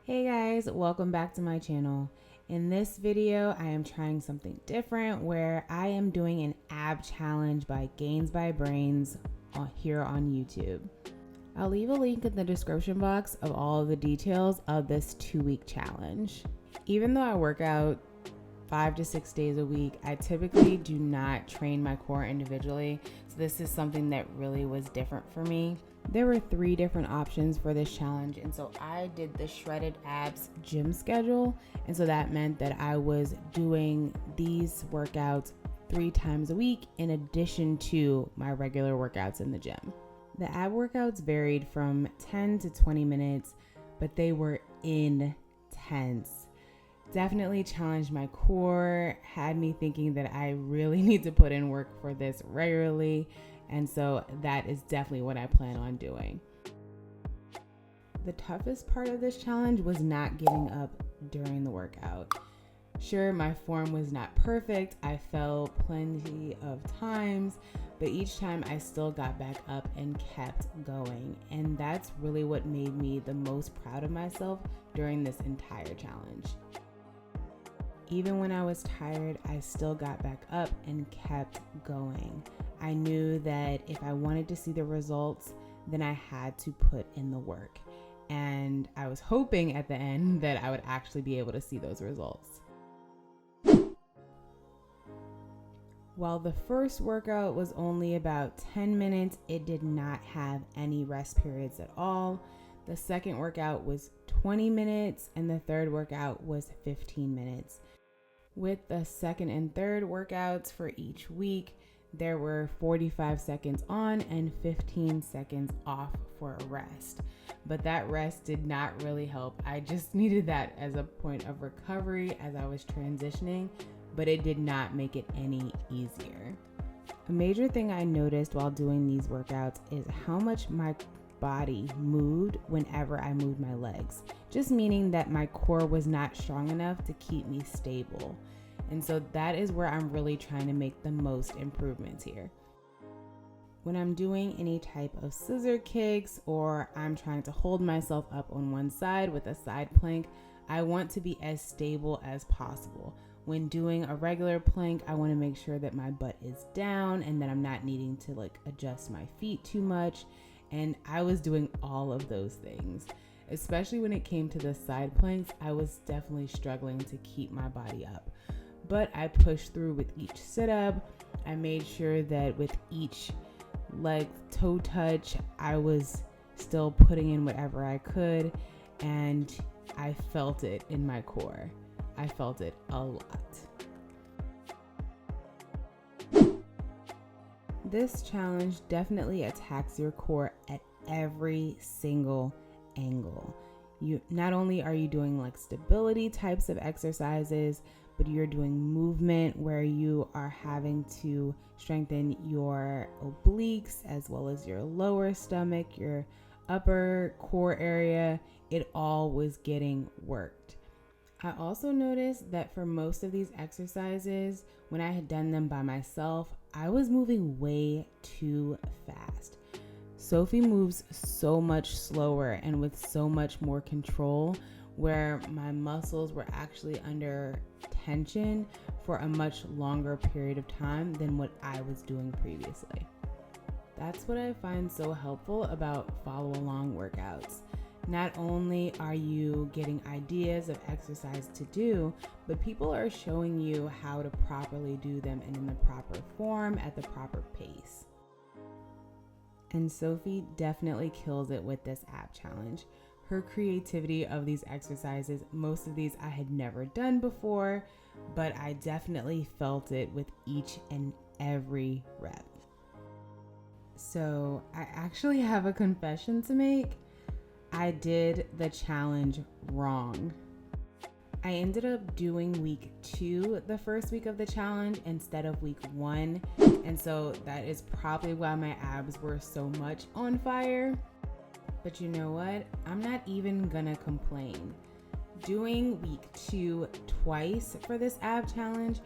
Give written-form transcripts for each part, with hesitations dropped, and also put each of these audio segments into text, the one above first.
Hey guys, welcome back to my channel. In this video, I am trying something different where I am doing an ab challenge by GainsByBrains here on YouTube. I'll leave a link in the description box of all of the details of this 2-week challenge. Even though I work out 5 to 6 days a week, I typically do not train my core individually, so this is something that really was different for me. There were 3 different options for this challenge, and so I did the shredded abs gym schedule, and so that meant that I was doing these workouts 3 times a week in addition to my regular workouts in the gym. The ab workouts varied from 10 to 20 minutes, but they were intense. Definitely challenged my core, had me thinking that I really need to put in work for this regularly. And so that is definitely what I plan on doing. The toughest part of this challenge was not getting up during the workout. Sure, my form was not perfect. I fell plenty of times, but each time I still got back up and kept going. And that's really what made me the most proud of myself during this entire challenge. Even when I was tired, I still got back up and kept going. I knew that if I wanted to see the results, then I had to put in the work. And I was hoping at the end that I would actually be able to see those results. While the first workout was only about 10 minutes, it did not have any rest periods at all. The second workout was 20 minutes and the third workout was 15 minutes. With the second and third workouts for each week, there were 45 seconds on and 15 seconds off for a rest. But that rest did not really help. I just needed that as a point of recovery as I was transitioning, but it did not make it any easier. A major thing I noticed while doing these workouts is how much my body moved whenever I moved my legs, just meaning that my core was not strong enough to keep me stable. And so that is where I'm really trying to make the most improvements here. When I'm doing any type of scissor kicks or I'm trying to hold myself up on one side with a side plank, I want to be as stable as possible. When doing a regular plank, I want to make sure that my butt is down and that I'm not needing to adjust my feet too much. And I was doing all of those things. Especially when it came to the side planks, I was definitely struggling to keep my body up. But I pushed through with each sit-up. I made sure that with each leg toe touch, I was still putting in whatever I could, and I felt it in my core. I felt it a lot. This challenge definitely attacks your core at every single angle. You not only are you doing stability types of exercises, but you're doing movement where you are having to strengthen your obliques as well as your lower stomach, your upper core area. It all was getting worked. I also noticed that for most of these exercises, when I had done them by myself, I was moving way too fast. Sophie moves so much slower and with so much more control, where my muscles were actually under tension for a much longer period of time than what I was doing previously. That's what I find so helpful about follow-along workouts. Not only are you getting ideas of exercise to do, but people are showing you how to properly do them and in the proper form at the proper pace. And Sophie definitely kills it with this ab challenge. Her creativity of these exercises, most of these I had never done before, but I definitely felt it with each and every rep. So I actually have a confession to make. I did the challenge wrong. I ended up doing week 2 the first week of the challenge instead of week 1, and so that is probably why my abs were so much on fire. But you know what? I'm not even gonna complain. Doing week 2 twice for this ab challenge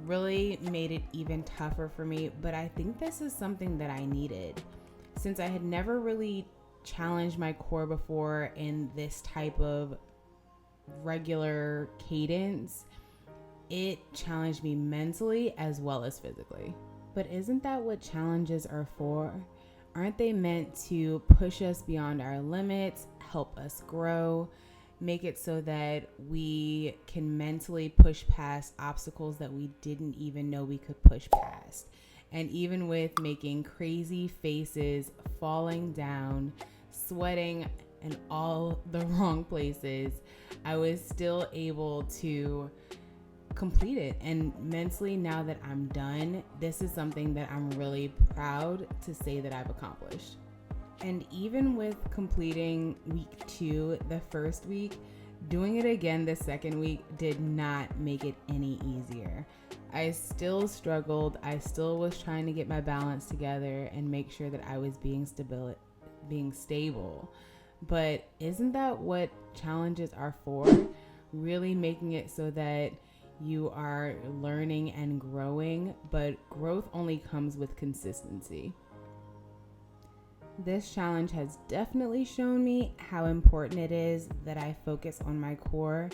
really made it even tougher for me, but I think this is something that I needed. Since I had never really challenged my core before in this type of regular cadence, it challenged me mentally as well as physically. But isn't that what challenges are for? Aren't they meant to push us beyond our limits, help us grow, make it so that we can mentally push past obstacles that we didn't even know we could push past? And even with making crazy faces, falling down, sweating in all the wrong places, I was still able to complete it. And mentally, now that I'm done, this is something that I'm really proud to say that I've accomplished. And even with completing week 2 the first week, doing it again the second week did not make it any easier. I still struggled. I still was trying to get my balance together and make sure that I was being stable. But isn't that what challenges are for? Really making it so that you are learning and growing, but growth only comes with consistency. This challenge has definitely shown me how important it is that I focus on my core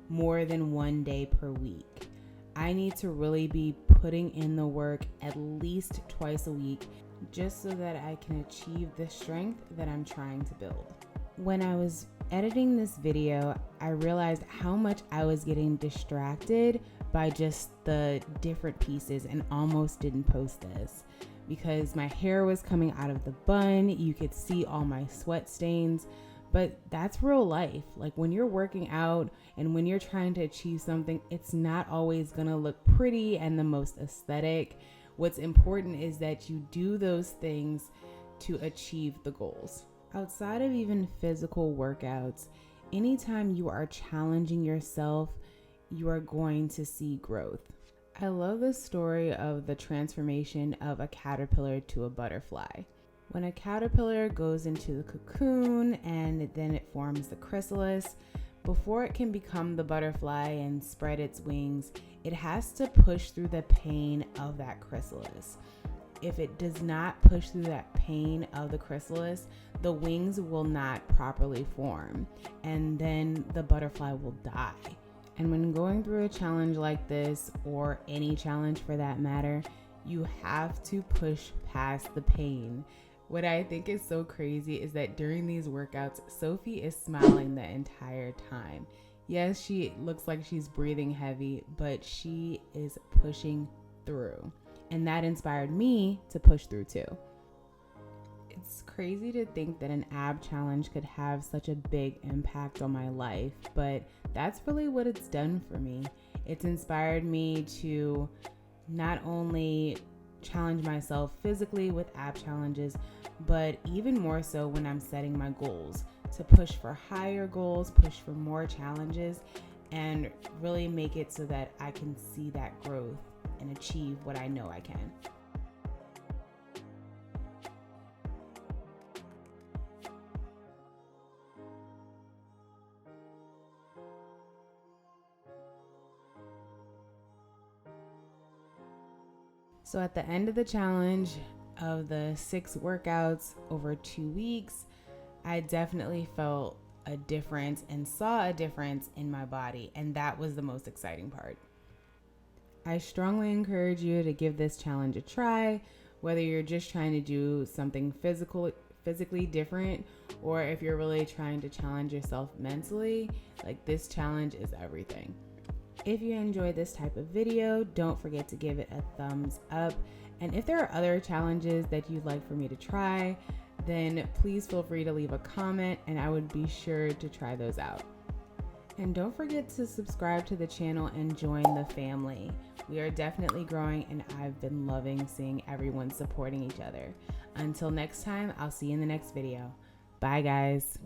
more than one day per week. I need to really be putting in the work at least twice a week just so that I can achieve the strength that I'm trying to build. When I was editing this video, I realized how much I was getting distracted by just the different pieces and almost didn't post this because my hair was coming out of the bun. You could see all my sweat stains, but that's real life. Like when you're working out and when you're trying to achieve something, it's not always gonna look pretty and the most aesthetic. What's important is that you do those things to achieve the goals. Outside of even physical workouts, anytime you are challenging yourself, you are going to see growth. I love the story of the transformation of a caterpillar to a butterfly. When a caterpillar goes into the cocoon and then it forms the chrysalis, before it can become the butterfly and spread its wings, it has to push through the pain of that chrysalis. If it does not push through that pain of the chrysalis, the wings will not properly form, and then the butterfly will die. And when going through a challenge like this, or any challenge for that matter, you have to push past the pain. What I think is so crazy is that during these workouts, Sophie is smiling the entire time. Yes, she looks like she's breathing heavy, but she is pushing through. And that inspired me to push through too. It's crazy to think that an ab challenge could have such a big impact on my life, but that's really what it's done for me. It's inspired me to not only challenge myself physically with ab challenges, but even more so when I'm setting my goals, to push for higher goals, push for more challenges, and really make it so that I can see that growth and achieve what I know I can. So at the end of the challenge of the 6 workouts over 2 weeks, I definitely felt a difference and saw a difference in my body, and that was the most exciting part. I strongly encourage you to give this challenge a try, whether you're just trying to do something physically different, or if you're really trying to challenge yourself mentally. Like, this challenge is everything. If you enjoyed this type of video, don't forget to give it a thumbs up. And if there are other challenges that you'd like for me to try, then please feel free to leave a comment and I would be sure to try those out. And don't forget to subscribe to the channel and join the family. We are definitely growing and I've been loving seeing everyone supporting each other. Until next time, I'll see you in the next video. Bye, guys.